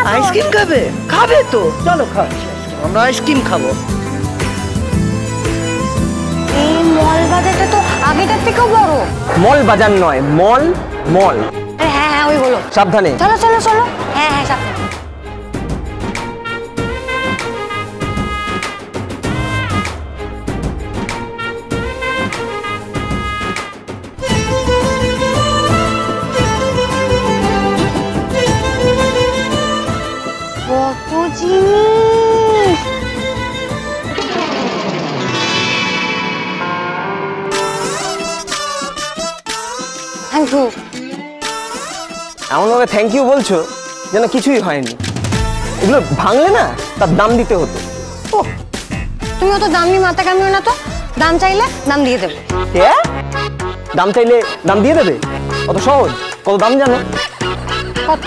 Ice cream খাবে? খাবে তো, চলো খাচ্ছি। আমরা আইসক্রিম খাবো। এই মল বাজারটা তো আগেটার থেকেও বড়। মল বাজার নয়, মল মল। হ্যাঁ হ্যাঁ ওই বলো। সাবধানে। চলো চলো চলো। হ্যাঁ হ্যাঁ সাবধানে। কত জিনিস! Thank you. এমনভাবে থ্যাংক ইউ বলছো যেন কিছুই হয়নি। এগুলো ভাঙলে না তার দাম দিতে হতো। তুমি অত দাম নিয়ে মাথা কামিও না তো। দাম চাইলে দাম দিয়ে দেবে। দাম চাইলে দাম দিয়ে দেবে? কত সহজ। কত দাম জানো? কত?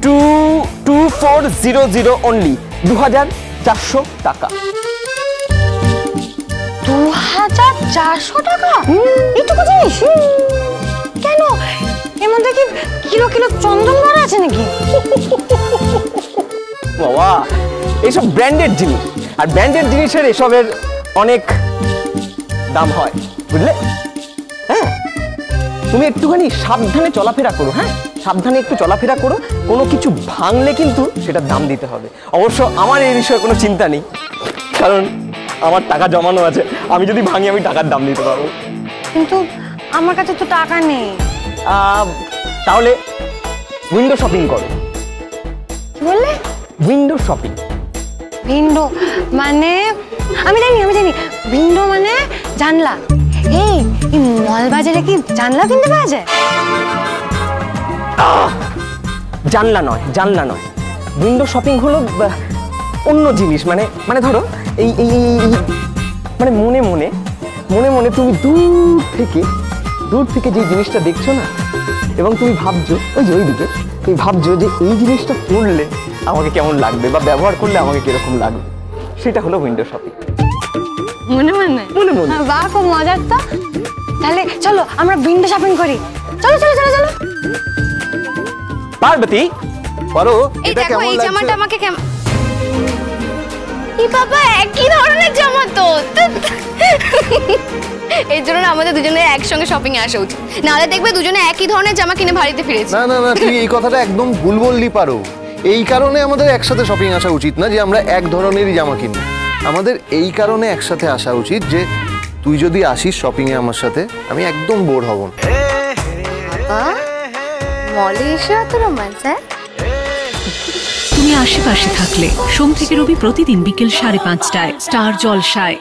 2400 অনলি, 2400 টাকা। 2400 টাকা? এইটুকু জিনিস? কেন এর মধ্যে কি কিলো কিলো চন্দন ভরা আছে নাকি? বাবা এইসব ব্র্যান্ডেড জিনিস, আর ব্র্যান্ডেড জিনিসের এসবের অনেক দাম হয়, বুঝলে? হ্যাঁ, তুমি একটুখানি সাবধানে চলাফেরা করো। হ্যাঁ, সাবধানে একটু চলাফেরা করো। কোনো কিছু ভাঙলে কিন্তু সেটার দাম দিতে হবে। অবশ্য আমার এই বিষয়ে কোনো চিন্তা নেই, কারণ আমার টাকা জমানো আছে। আমি যদি ভাঙি আমি টাকার দাম দিতে পারবো। কিন্তু আমার কাছে তো টাকা নেই। তাহলে উইন্ডো শপিং করো। কি বললে? Window shopping. উইন্ডো মানে? আমি জানি উইন্ডো মানে জানলা। এই মল বাজারে কি জানলা কিনতে পাওয়া যায়? জানলা নয়, জানলা নয়। উইন্ডো শপিং হলো অন্য জিনিস। মানে ধরো এই মানে মনে মনে তুমি দূর থেকে যে জিনিসটা দেখছো না, এবং তুমি ভাবছো ওইদিকে তুমি ভাবছো যে এই জিনিসটা পড়লে আমাকে কেমন লাগবে বা ব্যবহার করলে আমাকে কিরকম লাগবে, সেটা হলো উইন্ডো শপিং। মনে বাহ, খুব মজার তো। তাহলে চলো আমরা উইন্ডো শপিং করি। চলো চলো চলো চলো। পার্বতী করো। এই দেখো এই জামাটা আমাকে কেমন। এই বাবা একই ধরনের জামা তো। এই জন্য আমাদের দুজনের একসঙ্গে শপিং এ আসা উচিত, নাহলে দেখবে দুজনে একই ধরনের জামা কিনে বাড়িতে ফিরেছি। না না না, তুই এই কথাটা একদম ভুল বললি পারো। এই কারণে আমাদের একসাথে শপিং আসা উচিত না যে আমরা এক ধরনেরই জামা কিনবো। আমাদের এই কারণে একসাথে আসা উচিত যে তুই যদি আসিস শপিং এ আমার সাথে, আমি একদম বোর হব না। মলে এসে এত রোমান্স? হ্যাঁ, তুমি আশেপাশে থাকলে সোম থেকে রবি প্রতিদিন বিকেল 5:30টায় স্টার জলসায়।